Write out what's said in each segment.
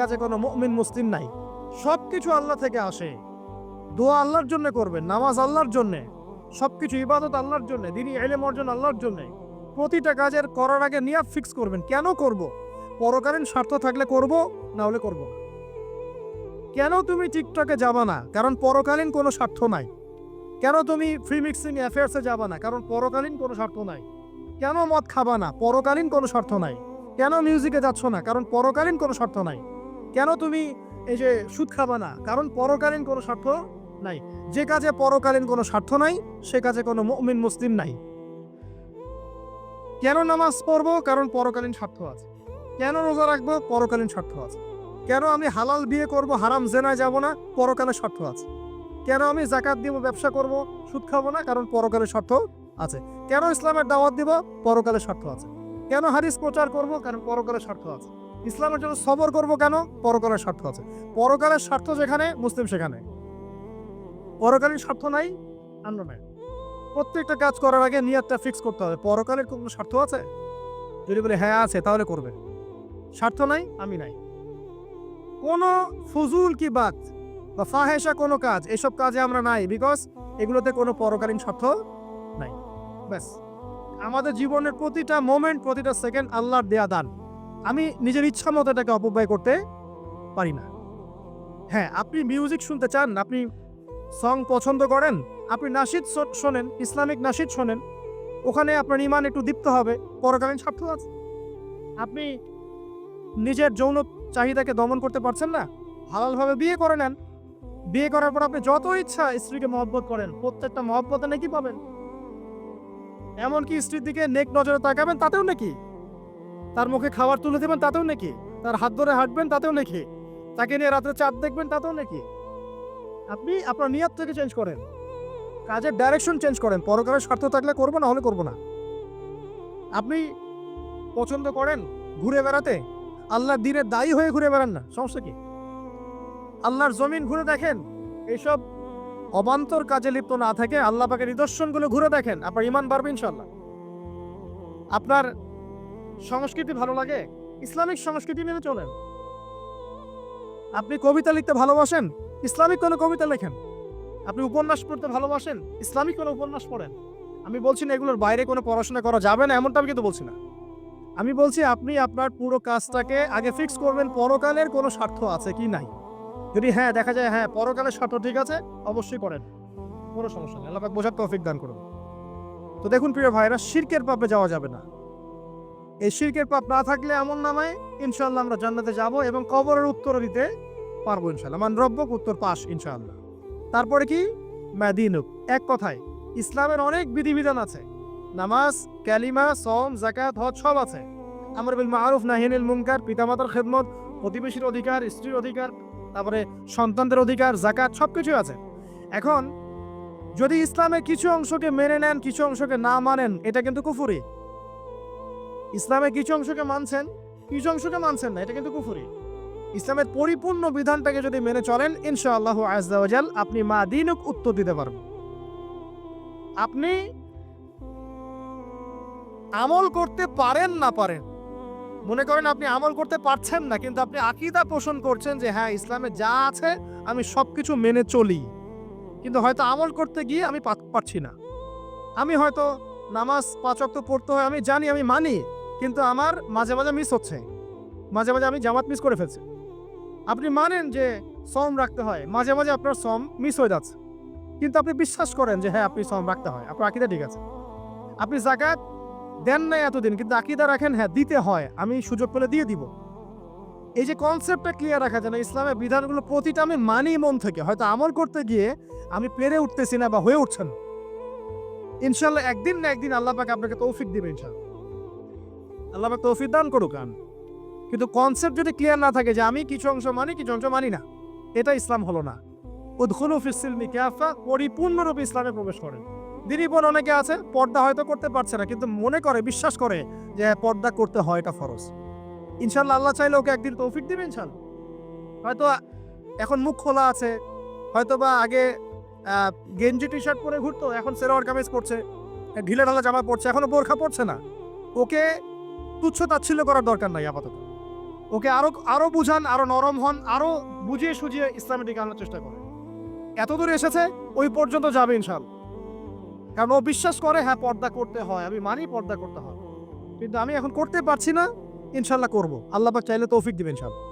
কাছে কোনো মুমিন মুসলিম নাই। সবকিছু আল্লাহ থেকে আসে। দোয়া আল্লাহর জন্য করবেন, নামাজ আল্লাহর জন্য, সবকিছু ইবাদত আল্লাহর জন্য, দ্বীনি ইলম অর্জন আল্লাহর জন্য। প্রতিটা কাজের করার আগে নিয়াত ফিক্স করবেন, কেন করব? পরকালীন স্বার্থ থাকলে করব, না হলে করব না। কেন তুমি টিকটকে যাবা না? কারণ পরকালীন কোনো স্বার্থ নাই। কেন তুমি ফ্রি মিক্সিং অ্যাফেয়ার্সে যাবা না? কারণ পরকালীন কোনো স্বার্থ নাই। কেন মদ খাবা না? পরকালীন কোনো স্বার্থ নাই। কেন মিউজিকে যাচ্ছ না? কারণ পরকালীন কোনো স্বার্থ নাই। কেন তুমি এই যে সুদ খাবা না? কারণ পরকালীন কোনো স্বার্থ নাই। যে কাজে পরকালীন কোনো স্বার্থ নাই, সে কাজে কোনো মুমিন মুসলিম নাই। কেন নামাজ পড়বো? কারণ পরকালীন স্বার্থ আছে। কেন রোজা রাখবো? পরকালীন স্বার্থ আছে। কেন আমি হালাল বিয়ে করব, হারাম জেনায় যাব না? পরকালের স্বার্থ আছে। কেন আমি যাকাত দিব, ব্যবসা করব, সুদ খাবো না? কারণ পরকালের স্বার্থ আছে। কেন ইসলামের দাওয়াত দিব? পরকালের স্বার্থ আছে। কেন হাদিস প্রচার করব? কারণ পরকালের স্বার্থ আছে। ইসলামের জন্য সবর করব কেন? পরকালের স্বার্থ আছে। পরকালের স্বার্থ যেখানে, মুসলিম সেখানে। পরকালীন স্বার্থ নাই, আন্ন নাই। প্রত্যেকটা কাজ করার আগে নিয়তটা ফিক্স করতে হবে। পরকালের কোনো স্বার্থ আছে? যদি বলে হ্যাঁ আছে, তাহলে করবে। স্বার্থ নাই, আমি নাই। কোনো ফুজুল কি বাত বা ফাহেসা কোনো কাজ, এসব কাজে আমরা নাই, বিকজ এগুলোতে কোনো পরকালীন স্বার্থ নাই। ব্যাস, আমাদের জীবনের প্রতিটা মোমেন্ট, প্রতিটা সেকেন্ড আল্লাহর দেয়া দান। আমি নিজের ইচ্ছা মতো এটাকে অপব্যয় করতে পারি না। হ্যাঁ, আপনি মিউজিক শুনতে চান, আপনি সং পছন্দ করেন, আপনি নাশিদ শোনেন, ইসলামিক নাশিদ শোনেন, ওখানে আপনার ইমান একটু দীপ্ত হবে, পরকালীন স্বার্থ আছে। আপনি নিজের যৌন চাহিদাকে দমন করতে পারছেন না, হালালভাবে বিয়ে করে নেন। বিয়ে করার পর আপনি যত ইচ্ছা স্ত্রীকে মহব্বত করেন, প্রত্যেকটা মহব্বতে নাকি পাবেন। এমনকি স্ত্রীর দিকে নেক নজরে তাকাবেন, তাতেও নাকি। তার মুখে খাবার তুলে দেবেন, তাতেও নাকি। তার হাত ধরে হাঁটবেন, তাতেও নাকি। তাকে নিয়ে রাত্রে চাঁদ দেখবেন, তাতেও নাকি। আপনি আপনার নিয়ত থেকে চেঞ্জ করেন, কাজের ডাইরেকশন চেঞ্জ করেন। পরকালের স্বার্থ থাকলে করবো, না হলে করবো না। আপনি পছন্দ করেন ঘুরে বেড়াতে, আল্লাহর দিনের দায়ী হয়ে ঘুরে বেড়ান না, সমস্যা কি? আল্লাহর জমিন ঘুরে দেখেন, এইসব অবান্তর কাজে লিপ্ত না থাকে আল্লাহ পাকের নিদর্শনগুলো ঘুরে দেখেন, আপনার ইমান বাড়বে ইনশাল্লাহ। আপনার সংস্কৃতি ভালো লাগে, ইসলামিক সংস্কৃতি মেনে চলেন। আপনি কবিতা লিখতে ভালোবাসেন, ইসলামিক কোনো কবিতা লেখেন। আপনি উপন্যাস পড়তে ভালোবাসেন, ইসলামিক কোনো উপন্যাস পড়েন। আমি বলছি না এগুলোর বাইরে কোনো পড়াশোনা করা যাবে না, এমনটা আমি কিন্তু বলছি না। আমি বলছি আপনি আপনার পুরো কাজটাকে আগে ফিক্স করবেন, পরকালের কোনো স্বার্থ আছে কি নাই। যদি হ্যাঁ দেখা যায় হ্যাঁ পরকালের স্বার্থ ঠিক আছে, অবশ্যই করেন, কোনো সমস্যা নেই। আল্লাহ পাক বোঝার তৌফিক দান করুন। তো দেখুন প্রিয় ভাইরা, শিরকের পাপে যাওয়া যাবে না। এই শিরকের পাপ না থাকলে আমল নামায় ইনশাআল্লাহ আমরা জান্নাতে যাব এবং কবরের উত্তর দিতে পারবো ইনশাআল্লাহ। মান রব্বক, উত্তর পাস ইনশাআল্লাহ। তারপরে কি? মাদিনুক। এক কথায় ইসলামের অনেক বিধিবিধান আছে, নামাজ, কালিমা, সওম, যাকাত, হজ সব আছে। আমর বিল মারুফ, নাহি আনিল মুনকার, পিতামাতার খেদমত, প্রতিবেশীর অধিকার, স্ত্রীর অধিকার, তারপরে সন্তানদের অধিকার, যাকাত সবকিছু আছে। এখন যদি ইসলামের কিছু অংশকে মেনে নেন, কিছু অংশকে না মানেন, এটা কিন্তু কুফরি। ইসলামের কিছু অংশকে মানছেন, কিছু অংশকে মানছেন না, এটা কিন্তু কুফরি। ইসলামের পরিপূর্ণ বিধানটাকে যদি মেনে চলেন, ইনশাআল্লাহু আযজা ওয়া জাল আপনি মাদিনুক উত্তর দিতে পারবেন। আপনি আমল করতে পারেন না পারেন, মনে করেন আপনি আমল করতে পারছেন না, কিন্তু আপনি আকীদা পোষণ করছেন যে হ্যাঁ ইসলামে যা আছে আমি সবকিছু মেনে চলি, কিন্তু হয়তো আমল করতে গিয়ে আমি পারছি না। আমি হয়তো নামাজ 5 ওয়াক্ত পড়তে হয়, আমি জানি, আমি মানি, কিন্তু আমার মাঝে মাঝে মিস হচ্ছে, মাঝে মাঝে আমি জামাত মিস করে ফেলছি। আপনি মানেন যে সওম রাখতে হয়, মাঝে মাঝে আপনার সওম মিস হয়ে যাচ্ছে, কিন্তু আপনি বিশ্বাস করেন যে হ্যাঁ আপনি সওম রাখতে হয়, আপনার আকীদা ঠিক আছে। আপনি যাকাত দেন নাই এতদিন, কিন্তু আকীদা রাখেন হ্যাঁ দিতে হয়, আমি সুযোগ পেলে দিয়ে দিব। এই যে কনসেপ্টটা ক্লিয়ার রাখা যায় না, ইসলামের বিধানগুলো প্রতিটা আমি মানি মন থেকে, হয়তো আমল করতে গিয়ে আমি পেরে উঠতেছি না বা হয়ে উঠছেন। ইনশাআল্লাহ একদিন না একদিন আল্লাহ পাক আপনাকে তৌফিক দিবে ইনশাআল্লাহ। আল্লাহ পাক তৌফিক দান করুক। কিন্তু কনসেপ্ট যদি ক্লিয়ার না থাকে যে আমি কিছু অংশ মানি, কিছু অংশ মানি না, এটা ইসলাম হলো না। উদখুলু ফিস সিলমি কাফা, পরিপূর্ণরূপে ইসলামে প্রবেশ করেন। দিনই বোন অনেকে আছে পর্দা হয়তো করতে পারছে না, কিন্তু মনে করে, বিশ্বাস করে যে পর্দা করতে হয়, এটা ফরজ। ইনশাআল্লাহ আল্লাহ চাইলে ওকে একদিন তৌফিক দিবে ইনশাআল্লাহ। হয়তো এখন মুখ খোলা আছে, হয়তো বা আগে গেঞ্জি টি শার্ট পরে ঘুরতো, এখন সেলোয়ার কামিজ পরছে, ঢিলে ঢালা জামা পরছে, এখনো বোরখা পরছে না। ওকে তুচ্ছ তাচ্ছিল্য করার দরকার নাই আপাতত। ওকে আরো আরো বুঝান, আরো নরম হন, আরো বুঝিয়ে সুঝিয়ে ইসলামের দিকে আনার চেষ্টা করেন। এতদূর এসেছে, ওই পর্যন্ত যাবে ইনশাআল্লাহ। কারণ ও বিশ্বাস করে হ্যাঁ পর্দা করতে হয়, আমি মানি পর্দা করতে হয়, কিন্তু আমি এখন করতে পারছি না, ইনশাল্লাহ করব, আল্লাহ পাক চাইলে তৌফিক দিবেন ইনশাআল্লাহ।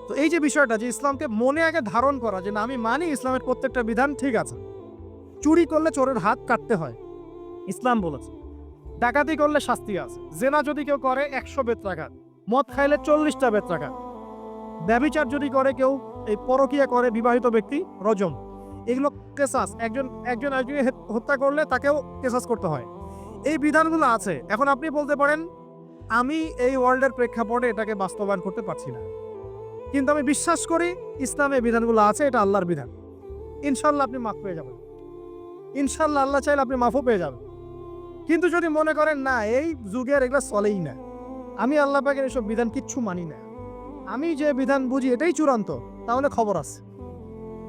তো এই যে বিষয়টা, যে ইসলামকে মনে আগে ধারণ করা, যে না আমি মানি ইসলামের প্রত্যেকটা বিধান ঠিক আছে। চুরি করলে চোরের হাত কাটতে হয়, ইসলাম বলেছে। ডাকাতি করলে শাস্তি আছে। জেনা যদি কেউ করে 100 বেত্রাঘাত, মদ খাইলে 40টা বেত্রাঘাত, ব্যভিচার যদি করে কেউ, এই পরকিয়া করে বিবাহিত ব্যক্তি, রজম। এগুলো কেসাস, একজন একজনকে হত্যা করলে তাকেও কেসাস করতে হয়। এই বিধানগুলো আছে। এখন আপনি বলতে পারেন আমি এই ওয়ার্ল্ডের প্রেক্ষাপটে এটাকে বাস্তবায়ন করতে পারছি না, কিন্তু আমি বিশ্বাস করি ইসলামে বিধানগুলো আছে, এটা আল্লাহর বিধান। ইনশাল্লাহ আপনি মাফ পেয়ে যাবেন, ইনশাল্লাহ আল্লাহ চাইলে আপনি মাফও পেয়ে যাবেন। কিন্তু যদি মনে করেন না এই যুগের এগুলো চলেই না, আমি আল্লাহ পাকের এসব বিধান কিচ্ছু মানি না, আমি যে বিধান বুঝি এটাই চূড়ান্ত, তাহলে খবর আছে,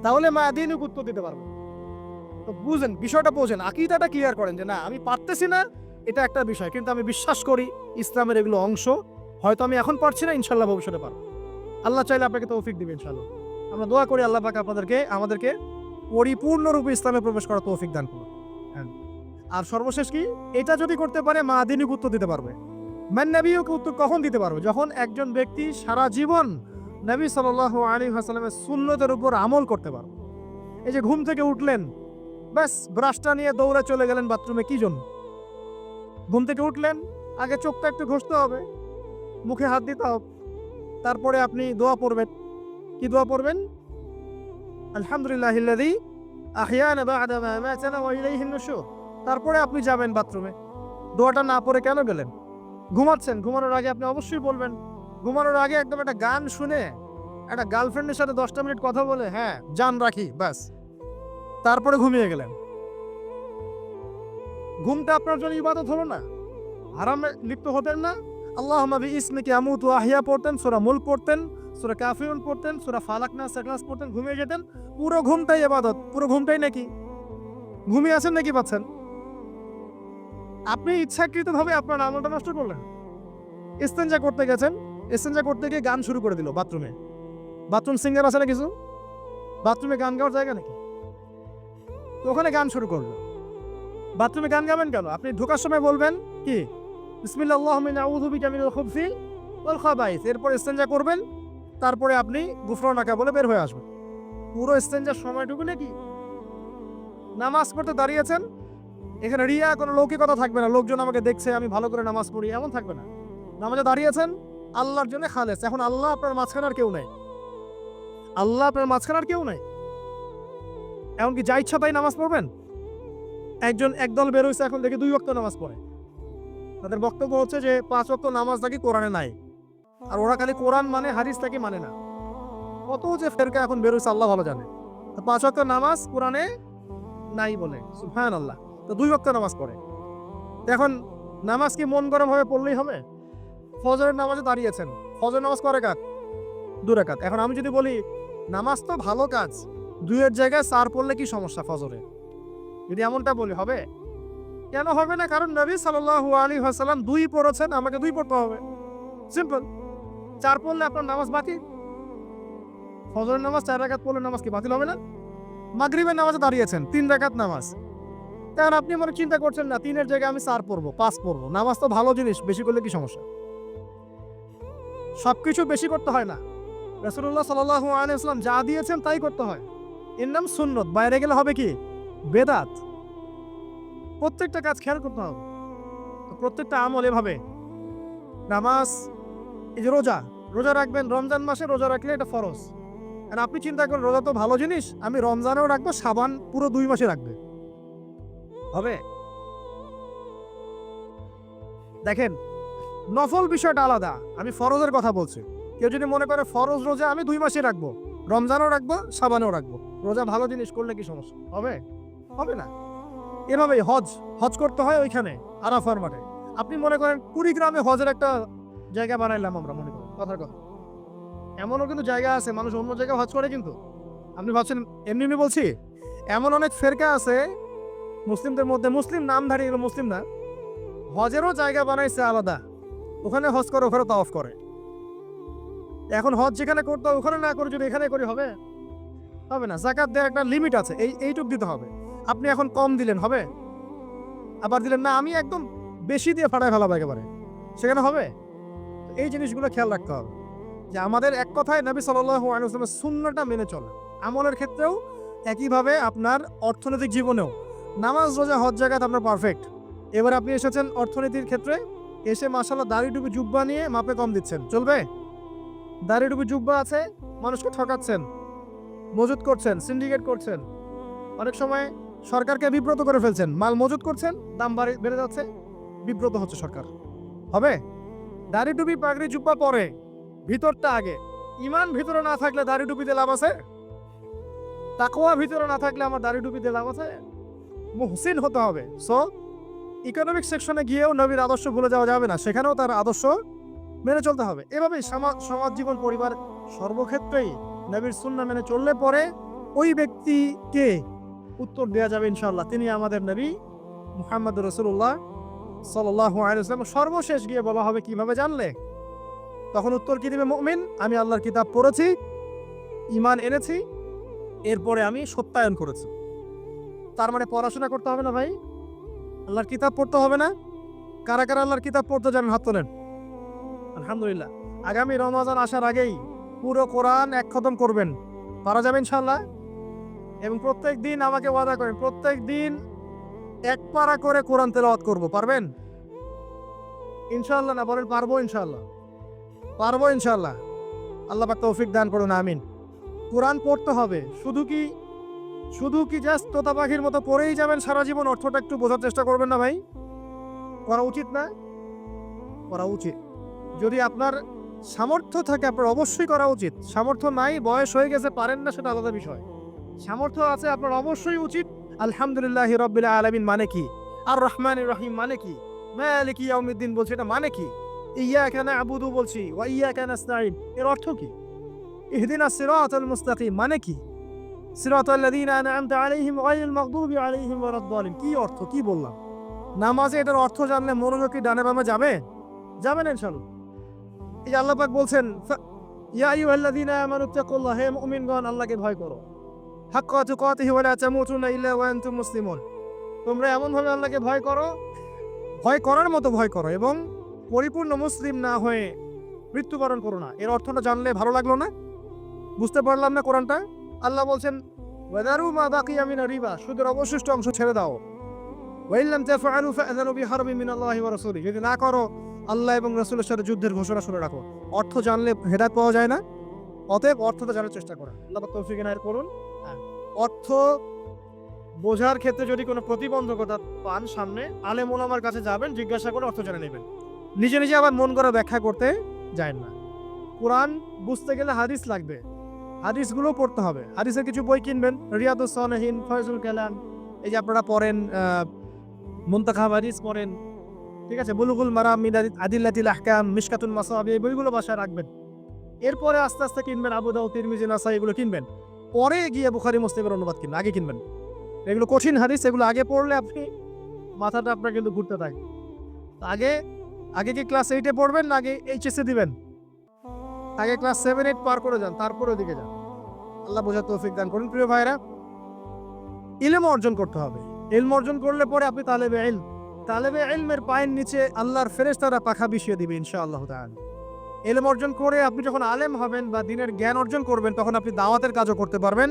তাহলে মায়াদিনকে উত্তর দিতে পারবো। তো বুঝেন বিষয়টা, বোঝেন, আকীদাটা ক্লিয়ার করেন যে না আমি পারতেছি না, এটা একটা বিষয়, কিন্তু আমি বিশ্বাস করি ইসলামের এগুলো অংশ। হয়তো আমি এখন পারছি না, ইনশাল্লাহ ভবিষ্যতে পারবো। আল্লাহ চাইলে আপনাকে তৌফিক দিবে ইনশাল্লাহ। আমরা দোয়া করি আল্লাহ পাক আমাদেরকে পরিপূর্ণরূপে ইসলামে প্রবেশ করার তৌফিক দান করুন। হ্যাঁ। আর সর্বশেষ কি, এটা যদি করতে পারে মাদিনীকে উত্তর দিতে পারবে। মান নবীকে উত্তর কখন দিতে পারবে? যখন একজন ব্যক্তি সারা জীবন নবী সাল্লাল্লাহু আলাইহি ওয়াসাল্লামের সুন্নতের উপর আমল করতে পারবে। এই যে ঘুম থেকে উঠলেন, ব্যাস ব্রাশটা নিয়ে দৌড়ে চলে গেলেন বাথরুমে, কি জন্য? ঘুম থেকে উঠলেন, আগে চোখটা একটু ঘষতে হবে, মুখে হাত দিতে হবে, তারপরে আপনি দোয়া পড়বেন। কি দোয়া পড়বেন? আলহামদুলিল্লাহিল্লাযী আহইয়ানা বা'দা মা আমাতানা ওয়া ইলাইহিন নুশুর। তারপরে আপনি যাবেন বাথরুমে। দোয়াটা না পড়ে কেন গেলেন? ঘুমাচ্ছেন, ঘুমানোর আগে আপনি অবশ্যই বলবেন। ঘুমানোর আগে একদম একটা গান শুনে, একটা গার্লফ্রেন্ডের সাথে 10টা মিনিট কথা বলে হ্যাঁ জান রাখি, ব্যাস, তারপরে ঘুমিয়ে গেলেন। ঘুমটা আপনার জন্য ইবাদত হলো না? হারামে লিপ্ত হতেন না? আল্লাহুম্মা বিইসমিকা আমুতু ওয়া আহইয়া পড়তেন, সূরা মুলক পড়তেন, সূরা কাফিরুন পড়তেন, সূরা ফালাক নাস ইখলাস পড়তেন, ঘুমিয়ে যেতেন। পুরো ঘুমটাই ইবাদত, পুরো ঘুমটাই নাকি ঘুমিয়ে আছেন নাকি পাচ্ছেন? আপনি ইচ্ছাকৃতভাবে আপনার আমলটা নষ্ট করলেন। ইস্তেঞ্জা করতে গেছেন, ইস্তেঞ্জা করতে গিয়ে গান শুরু করে দিল বাথরুমে। বাথরুম সিঙ্গার আছে না কিছু? বাথরুমে গান গাওয়ার জায়গা নাকি? তো ওখানে গান শুরু করলো। বাথরুমে গান গাবেন কেন? আপনি ঢোকার সময় বলবেন কি, বিসমিল্লাহ আল্লাহুম্মা ইন্নী আউযু বিকা মিনাল খুবসি ওয়াল খাবাইস। এরপর ইস্তেঞ্জা করবেন, তারপরে আপনি গুফরানাকা বলে বের হয়ে আসবেন। পুরো ইস্তেঞ্জার সময়টুকু নাকি? নামাজ পড়তে দাঁড়িয়েছেন, এখানে রিয়া কোনো লৌকিকতা থাকবে না, লোকজন আমাকে দেখছে আমি ভালো করে নামাজ পড়ি, এমন থাকবে না। নামাজে দাঁড়িয়েছেন আল্লাহর জন্য খালেস। এখন আল্লাহ আপনার মাঝখানে আর কেউ নাই, আল্লাহ আপনার মাঝখানে আর কেউ নাই। এমনকি যা ইচ্ছা তাই নামাজ পড়বেন? একদল বের হয়েছে এখন দেখি 2 ওয়াক্ত নামাজ পড়ে। তাদের বক্তব্য হচ্ছে যে 5 ওয়াক্ত নামাজ নাকি কোরআনে নাই, আর ওরা খালি কোরআন মানে, হাদিস নাকি মানে না। কত যে ফেরকা এখন বের হয়েছে আল্লাহ ভালো জানে। 5 ওয়াক্ত নামাজ কোরআনে নাই বলে, সুবহানাল্লাহ। তো 2 ওয়াক্ত নামাজ পড়ে। এখন নামাজ কি মন গরম ভাবে পড়লেই হবে? ফজরের নামাজে দাঁড়িয়েছেন, ফজর নামাজ কয় রাকাত? 2 রাকাত। এখন আমি যদি বলি নামাজ তো ভালো কাজ, 2 এর জায়গায় 4 পড়লে কি সমস্যা ফজরে? যদি এমনটা বলি হবে? কেন হবে না? কারণ নবী সাল্লাল্লাহু আলাইহি ওয়াসাল্লাম 2 পড়েছেন, আমাকে 2 পড়তে হবে, সিম্পল। 4 পড়লে আপনার নামাজ বাতিল। ফজরের নামাজ 4 রাকাত পড়লে নামাজ কি বাতিল হবে না? মাগরিবের নামাজে দাঁড়িয়েছেন, 3 রাকাত নামাজ। কারণ আপনি মনে চিন্তা করছেন না 3 এর জায়গায় আমি 4 পড়বো, 5 পড়বো। নামাজ তো ভালো জিনিস, বেশি করলে কি সমস্যা? সবকিছু বেশি করতে হয় না। রাসূলুল্লাহ সাল্লাল্লাহু আলাইহি ওয়াসাল্লাম যা দিয়েছেন তাই করতে হয়। এর নাম সুন্নত। বাইরে গেলে হবে কি? বেদাত। প্রত্যেকটা কাজ খেয়াল করতে হবে। তো প্রত্যেকটা আমল এভাবে। নামাজ, এই যে রোজা রাখবেন, রমজান মাসে রোজা রাখলে এটা ফরজ। আর আপনি চিন্তা করেন রোজা তো ভালো জিনিস, আমি রমজানেও রাখবো, শাবান পুরো 2 মাসে রাখবে, হবে? দেখেন নফল বিষয়টা আলাদা, আমি ফরজের কথা বলছি। কেউ যদি মনে করে ফরজ রোজা আমি 2 মাসে রাখবো, রমজানও রাখবো, শাবানও রাখবো, রোজা ভালো জিনিস করলে কি সমস্যা হবে? হবে না। এভাবেই হজ করতে হয় ওইখানে আরাফার মাঠে। আপনি মনে করেন কুড়িগ্রামে হজের একটা জায়গা বানাইলাম আমরা, মনে করেন কথার কথা, এমনও কিন্তু জায়গা আছে মানুষ অন্য জায়গায় হজ করে, কিন্তু আপনি ভাবছেন এমনি বলছি। এমন অনেক ফেরকা আছে মুসলিমদের মধ্যে, মুসলিম নামধারী, এগুলো মুসলিম না, হজেরও জায়গা বানাইছে আলাদা, ওখানে হজ করে, ওখানে তাওয়াফ করে। এখন হজ যেখানে করতে হবে ওখানে না করে যদি এখানে করি হবে? হবে না। যাকাত দেওয়ার একটা লিমিট আছে, এইটুক দিতে হবে। আপনি এখন কম দিলেন হবে, আবার দিলেন না আমি একদম বেশি দিয়ে ফাটায় ফেলাবো একেবারে, সেখানে হবে? এই জিনিসগুলো খেয়াল রাখতে হবে যে আমাদের এক কথায় নবী সাল্লাল্লাহু আলাইহি ওয়াসাল্লামের সুন্নাহটা মেনে চলা। আমলের ক্ষেত্রেও একইভাবে আপনার অর্থনৈতিক জীবনেও নামাজ রোজা হজ জাকাত আপনার পারফেক্ট। এবার আপনি এসেছেন অর্থনীতির ক্ষেত্রে, এসে মাশাআল্লাহ দাড়ি টুপি জুব্বা নিয়ে মাপে কম দিচ্ছেন, চলবে? দাড়ি টুপি জুব্বা আছে, মানুষকে ঠকাচ্ছেন, মজুত করছেন, সিন্ডিকেট করছেন, অনেক সময় সরকারকে বিব্রত করে ফেলছেন, মাল মজুত করছেন, দাম বেড়ে যাচ্ছে, বিব্রত হচ্ছে সরকার, হবে? দাড়ি টুপি পাগড়ি জুব্বা পরে, ভিতরটা আগে। ইমান ভিতরে না থাকলে দাড়ি টুপিতে লাভ আছে? তাকওয়া ভিতরে না থাকলে আমার দাড়ি টুপিতে লাভ আছে? মুহসিন হতে হবে। সো ইকোনমিক সেকশনে গিয়েও নবীর আদর্শ ভুলে যাওয়া যাবে না, সেখানেও তার আদর্শ মেনে চলতে হবে। এভাবেই সমাজ জীবন পরিবার সর্বক্ষেত্রেই নবীর সুন্নাহ মেনে চললে পরে ওই ব্যক্তিকে উত্তর দেওয়া যাবে ইনশাআল্লাহ, তিনি আমাদের নবী মুহাম্মদ রাসূলুল্লাহ সাল্লাল্লাহু আলাইহি ওয়াসাল্লাম। সর্বশেষ গিয়ে বলা হবে কিভাবে জানলে? তখন উত্তর কি দিবে মুমিন? আমি আল্লাহর কিতাব পড়েছি, ঈমান এনেছি, এরপরে আমি সত্যায়ন করেছি। তার মানে পড়াশোনা করতে হবে না ভাই? আল্লাহর কিতাব পড়তে হবে না? কারা কারা আল্লাহর কিতাব পড়তে জানেন হাত তোলেন। আলহামদুলিল্লাহ। আগামী রমজান আসার আগেই পুরো কোরআন এক খতম করবেন, পারা যাবে ইনশাআল্লাহ? এবং প্রত্যেক দিন আমাকে ওয়াদা করেন প্রত্যেক দিন এক পারা করে কোরআন তেলাওয়াত করব, পারবেন ইনশাআল্লাহ? না বলেন পারবো ইনশাআল্লাহ? পারবো ইনশাআল্লাহ। আল্লাহ পাক তৌফিক দান করুন, আমিন। কোরআন পড়তে হবে, শুধু কি জাস্ট তোতা পাখির মতো পড়েই যাবেন সারা জীবন? অর্থটা একটু বোঝার চেষ্টা করবেন না ভাই? করা উচিত না? করা উচিত। যদি আপনার সামর্থ্য থাকে আপনার অবশ্যই করা উচিত। সামর্থ্য নাই, বয়স হয়ে গেছে, পারেন না, সেটা আলাদা বিষয়। সামর্থ্য আছে আপনার অবশ্যই উচিত। আলহামদুলিল্লাহি রাব্বিল আলামিন মানে কি? আর রহমানির রহিম মানে কি? মালিকি ইয়াউমিদ্দিন বলছি, এটা মানে কি? ইয়াকা না'বুদু বলছি, ওয়া ইয়াকা নাস্তাঈন, এর অর্থ কি? ইহদিনাস সিরাতাল মুস্তাকিম মানে কি? সিরাতাল্লাযীনা আন'আমতা আলাইহিম গায়রিল মাগদুবি আলাইহিম ওয়ালাদ-দালিন, কি অর্থ, কি বললাম? নামাজে এটার অর্থ জানলে মনোযোগ কি ডানে বামে যাবে? যাবে না ইনশাআল্লাহ। এই যে আল্লাহ পাক বলছেন ইয়া আইয়ুহাল্লাযীনা আমানু তাকুল্লাহ, হে মুমিনগণ আল্লাহকে ভয় করো, হাক্কা তুকাতিহি ওয়া লা তামুতুন্না ইল্লা ওয়া আনতুম মুসলিমুন, তোমরা এমনভাবে আল্লাহকে ভয় করো, ভয় করার মতো ভয় করো, এবং পরিপূর্ণ মুসলিম না হয়ে মৃত্যুবরণ করো না। এর অর্থটা জানলে ভালো লাগলো না? বুঝতে পারলাম না কোরআনটা? আল্লাহ বলছেন ওয়াদারু মা বাকিয়া মিনার রিবা, সুদের অবশিষ্ট অংশ ছেড়ে দাও। ওয়া ইল্লাম তাফআলু ফাআযানু বিহারবিন মিনাল্লাহি ওয়া রাসূলিহি, যদি না করো আল্লাহ এবং রাসূলের সাথে যুদ্ধের ঘোষণা শুনে রাখো। অর্থ জানলে হেদায়েত পাওয়া যায় না? অতএব অর্থটা জানার চেষ্টা করো। আল্লাহ পাক তৌফিক এনায়েত করুন। অর্থ বোঝার ক্ষেত্রে যদি কোনো প্রতিবন্ধকতা পান সামনে, আলেম ওলামার কাছে যাবেন, জিজ্ঞাসা করে অর্থ জেনে নেবেন। নিজে নিজে আবার মন করে ব্যাখ্যা করতে যায় না। কোরআন বুঝতে গেলে হাদিস লাগবে, হাদিসগুলো পড়তে হবে। হাদিসের কিছু বই কিনবেন, রিয়াদুস সালেহিন, ফয়জুল কালাম, এই যে আপনারা পড়েন, মুনতাখাব হাদিস পড়েন, ঠিক আছে, বুলুগুল মারাম মিন আদিল্লাতিল আহকাম, মিশকাতুল মাসাবি, এই বইগুলো বাসায় রাখবেন। এরপরে আস্তে আস্তে কিনবেন আবু দাউদ, তিরমিজি, নাসাই, এগুলো কিনবেন। পরে গিয়ে বুখারী মুসলিমের অনুবাদ কিনবেন, আগে কিনবেন। এগুলো কঠিন হাদিস, এগুলো আগে পড়লে আপনি মাথাটা আপনার কিন্তু ঘুরতে থাকে। আগে কি ক্লাস 8-এ পড়বেন না আগে এইচএসএ দিবেন? আগে ক্লাস 7-8 পার করে যান, তারপরে ওদিকে যান। আল্লাহ বোঝার তৌফিক দান করুন। প্রিয় ভাইরা, ইলম অর্জন করতে হবে। ইলম অর্জন করলে পরে আপনি তালেবে ইলমের পায়ের নিচে আল্লাহর ফেরেশতারা পাখা বিছিয়ে দিবে ইনশাআল্লাহ তাআলা। ইলম অর্জন করে আপনি যখন আলেম হবেন বা দ্বীনের জ্ঞান অর্জন করবেন, তখন আপনি দাওয়াতের কাজও করতে পারবেন।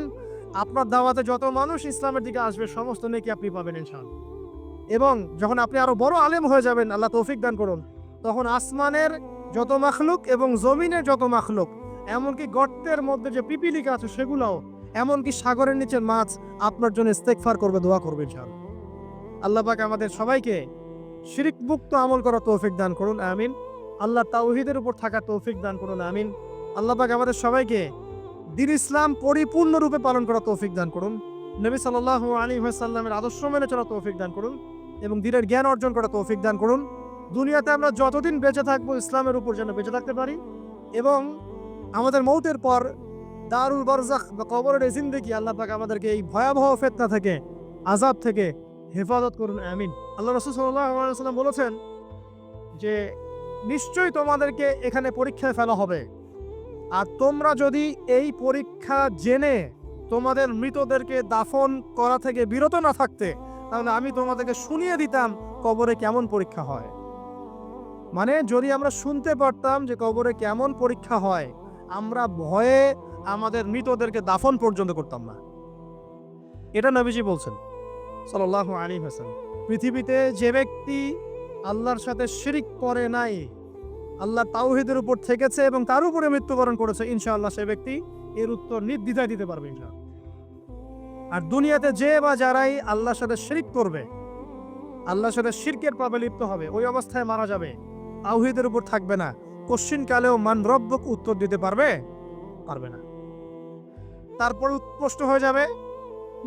আপনার দাওয়াতে যত মানুষ ইসলামের দিকে আসবে সমস্ত নেকি আপনি পাবেন ইনশাআল্লাহ। এবং যখন আপনি আরো বড় আলেম হয়ে যাবেন, আল্লাহ তৌফিক দান করুন, তখন আসমানের যত মাখলুক এবং জমিনের যত মাখলুক, এমনকি গর্তের মধ্যে যে পিপিলিকা আছে সেগুলোও, এমনকি সাগরের নিচের মাছ আপনার জন্য ইস্তেগফার করবে, দোয়া করবে ইনশাআল্লাহ। আল্লাহ পাক আমাদের সবাইকে শিরক মুক্ত আমল করার তৌফিক দান করুন, আমিন। আল্লাহ তাওহীদের উপর থাকার তৌফিক দান করুন, আমিন। আল্লাহ পাক আমাদের সবাইকে দ্বীন ইসলাম পরিপূর্ণরূপে পালন করার তৌফিক দান করুন, নবী সাল্লাল্লাহু আলাইহি ওয়াসাল্লামের আদর্শ মেনে চলার তৌফিক দান করুন, এবং দ্বীনের জ্ঞান অর্জন করার তৌফিক দান করুন। দুনিয়াতে আমরা যতদিন বেঁচে থাকবো ইসলামের উপর যেন বেঁচে থাকতে পারি, এবং আমাদের মৌতের পর দারুল বারজাখ বা কবরের জিন্দেগি, আল্লাহ পাক আমাদেরকে এই ভয়াবহ ফিতনা থেকে, আযাব থেকে হেফাজত করুন, আমিন। আল্লাহ রাসূল সাল্লাল্লাহু আলাইহি ওয়াসাল্লাম বলেছেন যে নিশ্চয়ই তোমাদেরকে এখানে পরীক্ষায় ফেলা হবে, আর তোমরা যদি এই পরীক্ষা জেনে তোমাদের মৃতদেরকে দাফন করা থেকে বিরত না থাকতে, তাহলে আমি তোমাদেরকে শুনিয়ে দিতাম কবরে কেমন পরীক্ষা হয়। মানে যদি আমরা শুনতে পারতাম যে কবরে কেমন পরীক্ষা হয়, আমরা ভয়ে আমাদের মৃতদেরকে দাফন পর্যন্ত করতাম না। এটা নবীজি বলছেন সাল্লাল্লাহু আলাইহি ওয়াসাল্লাম। পৃথিবীতে যে ব্যক্তি আল্লাহর সাথে শিরিক করে নাই, আল্লাহ তাওহীদের উপর থেকেছে এবং তার উপরে মৃত্যুবরণ করেছে, ইনশাআল্লাহ সে ব্যক্তি এর উত্তর নির্দ্বিধায় দিতে পারবে ইনশাআল্লাহ। আর দুনিয়াতে যে বা যারাই আল্লাহর সাথে শিরিক করবে, আল্লাহর সাথে শিরকের পাপে লিপ্ত হবে, ওই অবস্থায় মারা যাবে, তাওহীদের উপর থাকবে না, কোশ্চিন কালেও মান রব্বক উত্তর দিতে পারবে না। তারপর প্রশ্ন হয়ে যাবে,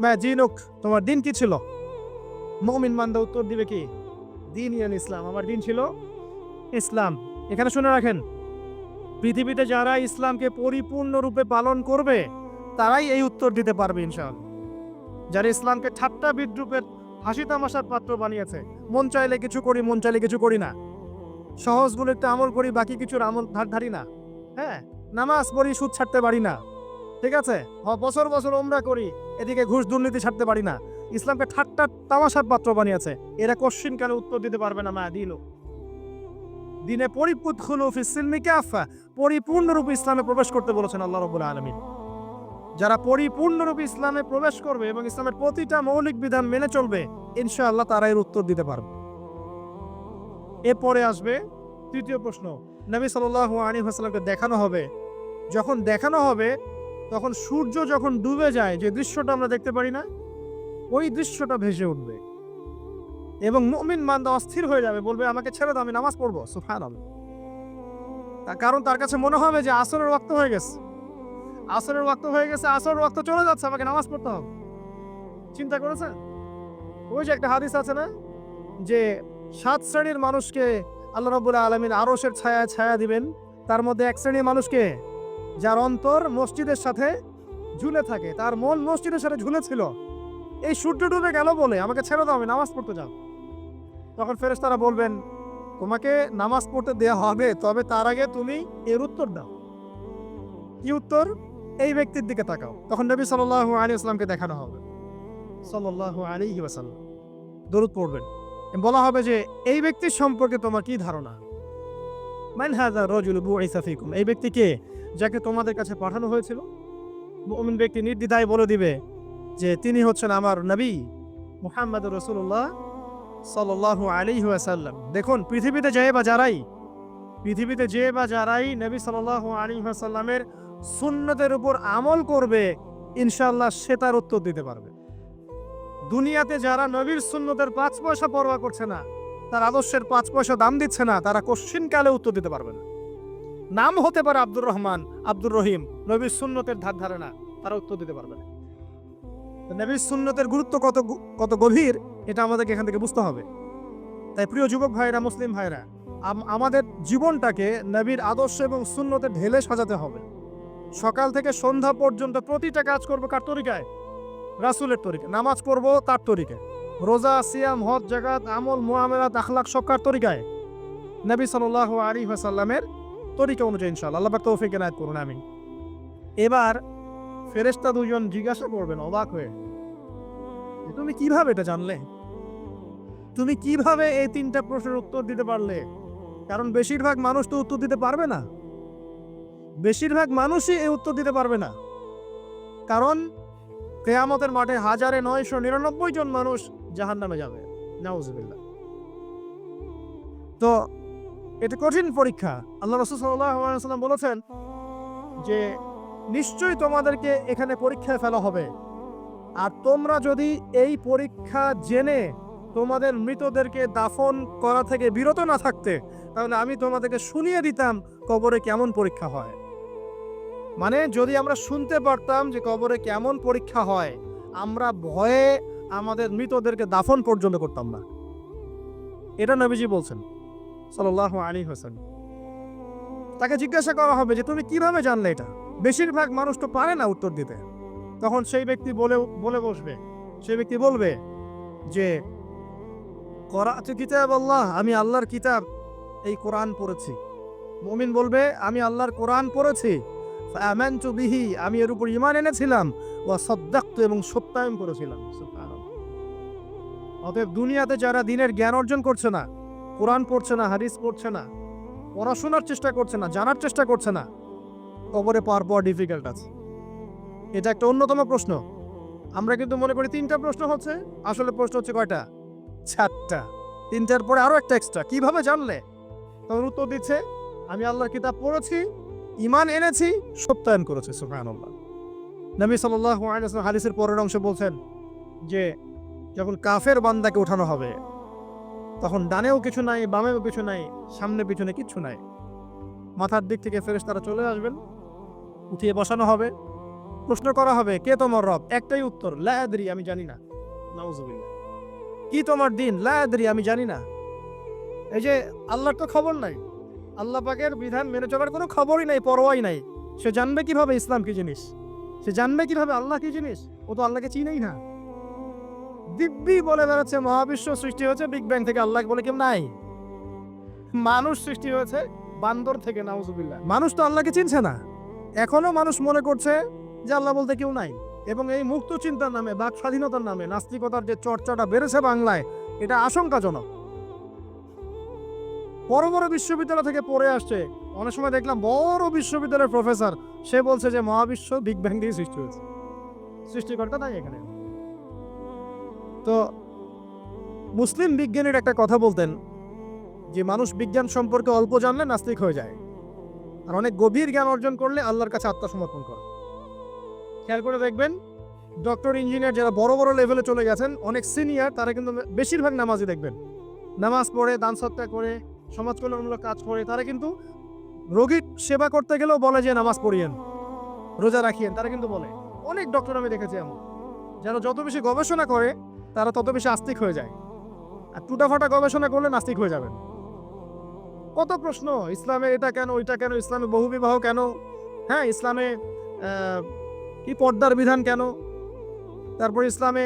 মা জিনুক, তোমার দিন কি ছিল? মুমিন বান্দা উত্তর দিবে কি? দিন ইয়াল ইসলাম, আমার দিন ছিল ইসলাম। এখানে শুনে রাখেন, পৃথিবীতে যারা ইসলামকে পরিপূর্ণরূপে পালন করবে তারাই এই উত্তর দিতে পারবে ইনশাআল্লাহ। যারা ইসলামকে ঠাট্টা বিদ্রুপের হাসি তামাশার পাত্র বানিয়েছে, মন চাইলে কিছু করি, মন চাইলে কিছু করি না, সহজগুলোতে আমল করি, বাকি কিছুর আমল ধারি না, হ্যাঁ, নামাজ পড়ি, সুদ ছাড়তে পারি না, ঠিক আছে, বছর বছর ওমরা করি, এদিকে ঘুষ দুর্নীতি ছাড়তে পারি না, ইসলামকে ঠাট্টা তামাশার পাত্র বানিয়েছে, এরা কোশ্চিন কেন উত্তর দিতে পারবে না? মা দিনও দিনে পরিপূর্ণরূপে ইসলামে প্রবেশ করতে বলেছেন আল্লাহ রাব্বুল আলামিন। যারা পরিপূর্ণরূপে ইসলামে প্রবেশ করবে এবং ইসলামের প্রতিটা মৌলিক বিধান মেনে চলবে, ইনশাআল্লাহ তারা এর উত্তর দিতে পারবে। এরপরে আসবে তৃতীয় প্রশ্ন। নবী সাল্লাল্লাহু আলাইহি ওয়াসাল্লামকে দেখানো হবে, যখন দেখানো হবে তখন সূর্য যখন ডুবে যায়, যে দৃশ্যটা আমরা দেখতে পারি না, ওই দৃশ্যটা ভেসে উঠবে এবং মুমিন বান্দা অস্থির হয়ে যাবে, বলবে আমাকে ছেড়ে দাও, আমি নামাজ পড়বো। সুবহানাল্লাহ। তার কারণ তার কাছে মনে হবে যে আসরের ওয়াক্ত হয়ে গেছে, আসরের ওয়াক্ত চলে যাচ্ছে, আমাকে নামাজ পড়তে হবে। চিন্তা করেছেন? ওই যে একটা হাদিস আছে না, যে 7 শ্রেণীর মানুষকে আল্লাহ রাব্বুল আলামিন আরশের ছায়া দিবেন, তার মধ্যে এক শ্রেণীর মানুষকে যার অন্তর মসজিদের সাথে ঝুলে থাকে, তার মন মসজিদের সাথে ঝুলে ছিল, এই সূর্য ডুবে গেল বলে আমাকে ছেড়ে দাও, আমি নামাজ পড়তে যাও। তখন ফেরেশতারা বলবেন, তোমাকে নামাজ পড়তে দেয়া হবে, তবে তার আগে তুমি এর উত্তর দাও। কি উত্তর? এই ব্যক্তির দিকে তাকাও। তখন নবী সাল্লাল্লাহু আলাইহি ওয়াসাল্লামকে দেখানো হবে, সাল্লাল্লাহু আলাইহি ওয়াসাল্লাম দরুদ পড়বেন, বলা হবে যে এই ব্যক্তির সম্পর্কে তোমার কি ধারণা? মান হাযা রাজুলু বুইসা ফীকুম, এই ব্যক্তি কে, যাকে তোমাদের কাছে পাঠানো হয়েছিল? মুমিন ব্যক্তি নির্দ্বিধায় বলে দিবে যে তিনি হচ্ছেন আমার নবী মুহাম্মদুর রাসূলুল্লাহ সাল্লাল্লাহু আলাইহি ওয়াসাল্লাম। দেখুন, পৃথিবীতে যে বা যারাই নবী সাল্লাল্লাহু আলাইহি ওয়াসাল্লামের সুন্নতের উপর আমল করবে, ইনশাআল্লাহ সে তার উত্তর দিতে পারবে। দুনিয়াতে যারা নবীর সুন্নতের 5 পয়সা পরোয়া করছে না, তার আদর্শের 5 পয়সা দাম দিচ্ছে না, তারা কোশ্চিন কালে উত্তর দিতে পারবে না। নাম হতে পারে আব্দুর রহমান, আব্দুর রহিম, নবীর সুন্নতের ধার ধারে না, তারা উত্তর দিতে পারবে না। নবীর সুন্নতের গুরুত্ব কত গভীর, এটা আমাদেরকে এখান থেকে বুঝতে হবে। তাই প্রিয় যুবক ভাইরা, মুসলিম ভাইরা, আমাদের জীবনটাকে নবীর আদর্শ এবং সুন্নতে ঢেলে সাজাতে হবে। সকাল থেকে সন্ধ্যা পর্যন্ত প্রতিটা কাজ করবো কার তরিকায়? রাসূলের তরিকায়। নামাজ পড়বো তার তরিকায়, রোজা, সিয়াম, হজ, যাকাত, আমল, মুআমালাত, আখলাক সব কার তরিকায়? নবী সাল্লাল্লাহু আলাইহি ওয়াসাল্লামের তরিকা অনুযায়ী ইনশাআল্লাহ। আল্লাহ পাক তৌফিক এনায়েত করুন, আমিন। এবার ফেরেশতা দুজন জিজ্ঞাসা করবেন অবাক হয়ে, তুমি কিভাবে এটা জানলে? তুমি কিভাবে এই 3টা প্রশ্নের উত্তর দিতে পারলে? কারণ বেশিরভাগ মানুষ তো উত্তর দিতে পারবে না, বেশিরভাগ মানুষই এই উত্তর দিতে পারবে না। কারণ কিয়ামতের মাঠে 1999 জন মানুষ জাহান্নামে যাবে, নাউজুবিল্লাহ। তো এটা কঠিন পরীক্ষা। আল্লাহ রাসূল সাল্লাল্লাহু আলাইহি ওয়াসাল্লাম বলেছেন যে নিশ্চয়ই তোমাদেরকে এখানে পরীক্ষায় ফেলা হবে, আর তোমরা যদি এই পরীক্ষা জেনে তোমাদের মৃতদেরকে দাফন করা থেকে বিরত না থাকতে, তাহলে আমি তোমাদেরকে শুনিয়ে দিতাম কবরে কেমন পরীক্ষা হয়। মানে যদি আমরা শুনতে পারতাম যে কবরে কেমন পরীক্ষা হয়, আমরা ভয়ে আমাদের মৃতদেরকে দাফন পর্যন্ত করতাম না। এটা নবীজি বলছেন সাল্লাল্লাহু আলাইহি ওয়াসাল্লাম। তাকে জিজ্ঞাসা করা হবে যে তুমি কিভাবে জানলে এটা? বেশিরভাগ মানুষ তো পারে না উত্তর দিতে। তখন সেই ব্যক্তি বলে বসবে, সেই ব্যক্তি বলবে যে করাতু কিতাব আল্লাহ, আমি আল্লাহর কিতাব এই কোরআন পড়েছি। মুমিন বলবে আমি আল্লাহর কোরআন পড়েছি। আমানতু বিহি, আমি এর উপর ঈমান এনেছিলাম, ওয়া সাদ্দাকতু, এবং সত্যায়ন করেছিলাম। সুবহানাল্লাহ। অতএব দুনিয়াতে যারা দ্বীনের জ্ঞান অর্জন করছে না, কোরআন পড়ছে না, হাদিস পড়ছে না, পড়াশোনার চেষ্টা করছে না, জানার চেষ্টা করছে না, কবরে পাওয়ার পর ডিফিকাল্ট আছে। এটা একটা অন্যতম প্রশ্ন। আমরা কিন্তু মনে করি 3টা প্রশ্ন হচ্ছে, আসলে প্রশ্ন হচ্ছে কয়টা? 4টা। 3টার পরে আরো একটা এক্সট্রা। কিভাবে জানলে? তখন উত্তর দিচ্ছে, আমি আল্লাহর কিতাব পড়েছি, ঈমান এনেছি, সত্যায়ন করেছি। সুবহানাল্লাহ। নবী সাল্লাল্লাহু আলাইহি ওয়াসাল্লাম হাদিসের পরের অংশে বলছেন যে যখন কাফের বান্দাকে উঠানো হবে, তখন ডানেও কিছু নাই, বামেও কিছু নাই, সামনে পিছনে কিচ্ছু নাই। মাথার দিক থেকে ফেরেশতারা চলে আসবেন, উঠিয়ে বসানো হবে, প্রশ্ন করা হবে, কে তোমার রব? একটাই উত্তর, লা আদরি, আমি জানি না। নাউজুবিল্লাহ। কি তোমার দিন? লা আদরি, আমি জানি না। এই যে আল্লাহর তো খবর নাই, আল্লাহ পাকের বিধান মেনে চলার কোনো খবরই নাই, পরোয়াই নাই। সে জানবে কিভাবে ইসলাম কি জিনিস? সে জানবে কিভাবে আল্লাহ কি জিনিস? ও তো আল্লাহকে চিনেই না। দিব্যি বলে বেড়াচ্ছে মহাবিশ্ব সৃষ্টি হয়েছে বিগ ব্যাং থেকে, আল্লাহ বলে কেউ নাই। মানুষ সৃষ্টি হয়েছে বান্দর থেকে, নাউজুবিল্লাহ। মানুষ তো আল্লাহকে চিনছে না। এখনো মানুষ মনে করছে যে আল্লাহ বলতে কেউ নাই। এবং এই মুক্ত চিন্তার নামে, বাক স্বাধীনতার নামে নাস্তিকতার যে চর্চাটা বেড়েছে বাংলায়, এটা আশঙ্কাজনক। বড় বড় বিশ্ববিদ্যালয় থেকে পড়ে আসছে, অনেক সময় দেখলাম বড় বিশ্ববিদ্যালয়ের প্রফেসর, সে বলছে যে মহাবিশ্ব বিগ ব্যাং দিয়ে সৃষ্টি হয়েছে, সৃষ্টিকর্তা নাই এখানে। তো মুসলিম বিজ্ঞানীর একটা কথা বলতেন যে মানুষ বিজ্ঞান সম্পর্কে অল্প জানলে নাস্তিক হয়ে যায়, আর অনেক গভীর জ্ঞান অর্জন করলে আল্লাহর কাছে আত্মসমর্পণ করে। খেয়াল করে দেখবেন, ডক্টর, ইঞ্জিনিয়ার যারা বড় বড় লেভেলে চলে গেছেন, অনেক সিনিয়র, তারা কিন্তু বেশিরভাগ নামাজি দেখবেন, নামাজ পড়ে, দান সৎকা করে, সমাজ কল্যাণমূলক কাজ করে। তারা কিন্তু রোগীর সেবা করতে গেলেও বলে যে নামাজ পড়িয়েন, রোজা রাখিয়েন, তারা কিন্তু বলে। অনেক ডক্টর আমি দেখেছি এমন, যারা যত বেশি গবেষণা করে তারা তত বেশি আস্তিক হয়ে যায়, আর টুটাফাটা গবেষণা করলে নাস্তিক হয়ে যাবেন। কত প্রশ্ন, ইসলামে এটা কেন, ওইটা কেন, ইসলামে বহুবিবাহ কেন, হ্যাঁ, ইসলামে কি পর্দার বিধান কেন, তারপর ইসলামে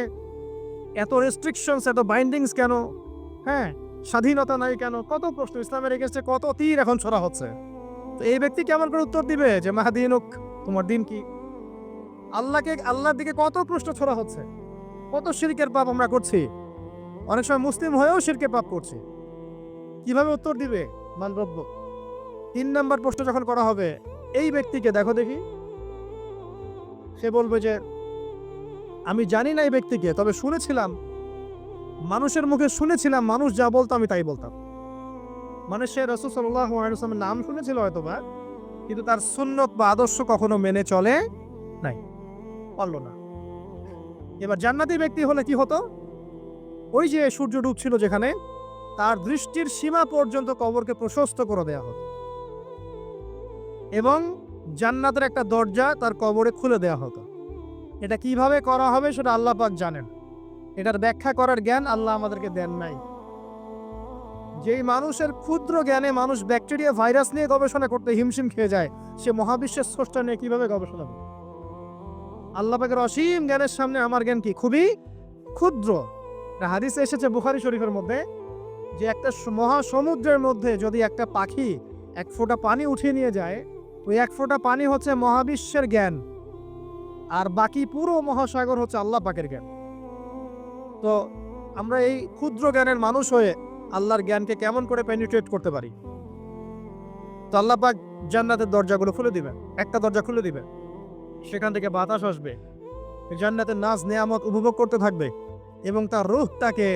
এত রেস্ট্রিকশনস, এত বাইন্ডিংস কেন, হ্যাঁ, স্বাধীনতা নাই কেন, কত প্রশ্ন। ইসলামের এগেইনস্টে কত তীর এখন ছোড়া হচ্ছে। তো এই ব্যক্তি কেমন করে উত্তর দিবে যে মাহদিনুক, তোমার দিন কি? আল্লাহর দিকে কত প্রশ্ন ছোড়া হচ্ছে, কত শিরকের পাপ আমরা করছি, অনেক সময় মুসলিম হয়েও শিরকের পাপ করছি। কিভাবে উত্তর দিবে মানবব্য? 3 নম্বর প্রশ্ন যখন করা হবে, এই ব্যক্তিকে দেখো দেখি, সে বলবে যে আমি জানি না এই ব্যক্তিকে, তবে শুনেছিলাম, মানুষের মুখে শুনেছিলাম, মানুষ যা বলতো আমি তাই বলতাম। মানে সে রাসূল সাল্লাল্লাহু আলাইহি ওয়াসাল্লামের নাম শুনেছিল হয়তোবা, কিন্তু তার সুন্নত বা আদর্শ কখনো মেনে চলে নাই, পারল না। এবার জান্নাতি ব্যক্তি হলে কি হতো? ওই যে সূর্য ডুবছিল যেখানে, তার দৃষ্টির সীমা পর্যন্ত কবরকে প্রশস্ত করে দেয়া হতো, এবং জান্নাতের একটা দরজা তার কবরে খুলে দেয়া হতো। এটা কিভাবে করা হবে সেটা আল্লাহ পাক জানেন, এটার ব্যাখ্যা করার জ্ঞান আল্লাহ আমাদেরকে দেন নাই। যেই মানুষের ক্ষুদ্র জ্ঞানে মানুষ ব্যাকটেরিয়া, ভাইরাস নিয়ে গবেষণা করতে হিমশিম খেয়ে যায়, সে মহাবিশ্বের স্রষ্টা নিয়ে কিভাবে গবেষণা করবে? আল্লাহ পাকের অসীম জ্ঞানের সামনে আমার জ্ঞান কি? খুবই ক্ষুদ্র। হাদিসে এসেছে বুখারী শরীফের মধ্যে, যে একটা মহাসমুদ্রের মধ্যে যদি একটা পাখি 1 ফোঁটা পানি উঠিয়ে নিয়ে যায়, ওই 1 ফোঁটা পানি হচ্ছে মহাবিশ্বের জ্ঞান, আর বাকি পুরো মহাসাগর হচ্ছে আল্লাহ পাকের জ্ঞান। তো আমরা এই ক্ষুদ্র জ্ঞানের মানুষ হয়ে আল্লাহর জ্ঞানকে কেমন করে পেনিট্রেট করতে পারি? তো আল্লাহ পাক জান্নাতের দরজাগুলো খুলে দিবেন, একটা দরজা খুলে দিবেন, সেখান থেকে বাতাস আসবে, জান্নাতের নাজ নেয়ামত উপভোগ করতে থাকবে, এবং তার রূহটাকে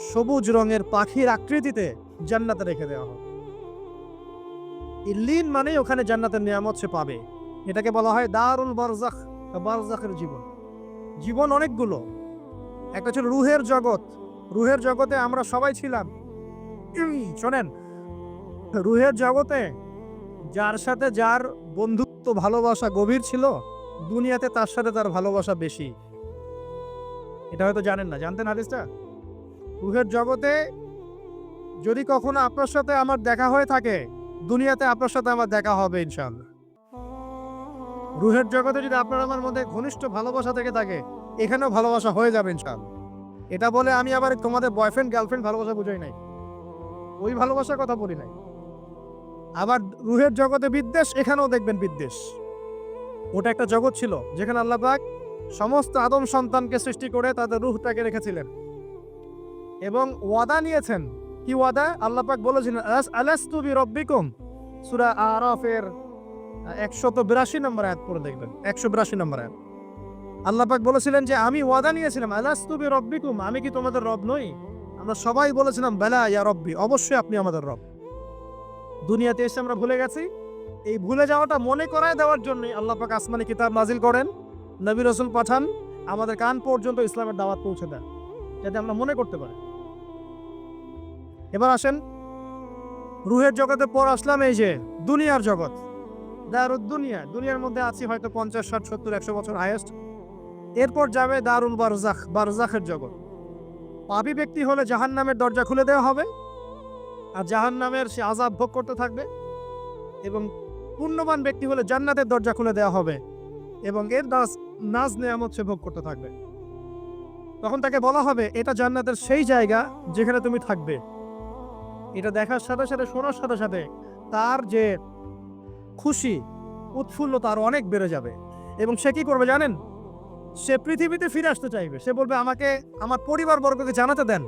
সবুজ রঙের পাখির আকৃতিতে জান্নাতে রেখে দেওয়া হবে। ইল্লিন মানে ওখানে জান্নাতের নিয়ামত সে পাবে। এটাকে বলা হয় দারুল বারজাখ, বারজাখের জীবন। জীবন অনেকগুলো, একটা ছিল রুহের জগৎ। রুহের জগতে আমরা সবাই ছিলাম। শোনেন, রুহের জগতে যার সাথে যার বন্ধুত্ব, ভালোবাসা গভীর ছিল, দুনিয়াতে তার সাথে তার ভালোবাসা বেশি। এটা হয়তো জানেন না, জানতেন হাদিসটা? রুহের জগতে যদি কখনো আপনার সাথে আমার দেখা হয়ে থাকে, দুনিয়াতে আপনার সাথে আমার দেখা হবে ইনশাআল্লাহ। রুহের জগতে যদি আপনার আমার মধ্যে ঘনিষ্ঠ ভালোবাসা থেকে থাকে, এখানেও ভালোবাসা হয়ে যাবে ইনশাআল্লাহ। এটা বলে আমি আবার তোমাদের বয়ফ্রেন্ড গার্লফ্রেন্ড ভালোবাসা বুঝাই নাই, ওই ভালোবাসার কথা বলি নাই। আবার রুহের জগতে বিদ্বেষ, এখানেও দেখবেন বিদ্বেষ। ওটা একটা জগৎ ছিল যেখানে আল্লাহ পাক সমস্ত আদম সন্তানকে সৃষ্টি করে তাদের রূহটাকে রেখেছিলেন এবং ওয়াদা নিয়েছেন। কি ওয়াদা? আল্লাহ পাক বলেছিলেন আলাস্তু বিরব্বিকুম, সূরা আরাফের 182 নম্বর আয়াত পড়ে দেখবেন, 182 নম্বর আয়াত। আল্লাহ পাক বলেছিলেন যে আমি ওয়াদা নিয়েছিলাম, আলাস্তু বিরব্বিকুম, আমি কি তোমাদের রব নই? আমরা সবাই বলেছিলাম বেলা ইয়া রব্বি, অবশ্যই আপনি আমাদের রব। দুনিয়াতে এসে আমরা ভুলে গেছি। এই ভুলে যাওয়াটা মনে করায় দেওয়ার জন্যই আল্লাহ পাক আসমানি কিতাব নাজিল করেন, নবী রাসূল পাঠান, আমাদের কান পর্যন্ত ইসলামের দাওয়াত পৌঁছে দেন, যাতে আমরা মনে করতে পারি। এবার আসেন রুহের জগতে পর আসলাম এই যে দুনিয়ার জগৎ, দারুদ দুনিয়া। দুনিয়ার মধ্যে আছি হয়তো 50, 60, 70, 100 বছর হাইয়েস্ট। এরপর যাবে দারুল বারজাখ, বারজাখের জগৎ। পাপী ব্যক্তি হলে জাহান্নামের দরজা খুলে দেওয়া হবে আর জাহান্নামের সে আযাব ভোগ করতে থাকবে, এবং পুণ্যবান ব্যক্তি হলে জান্নাতের দরজা খুলে দেওয়া হবে এবং এর নাজ নেয়ামত সে ভোগ করতে থাকবে। তখন তাকে বলা হবে এটা জান্নাতের সেই জায়গা যেখানে তুমি থাকবে। এটা দেখার সাথে সাথে, শোনার সাথে সাথে তার যে খুশি, উৎফুল্লতা আরো অনেক বেড়ে যাবে। এবং সে কি করবে জানেন? সে পৃথিবীতে ফিরে আসতে চাইবে। সে বলবে আমাকে আমার পরিবার বর্গকে জানাতে দেন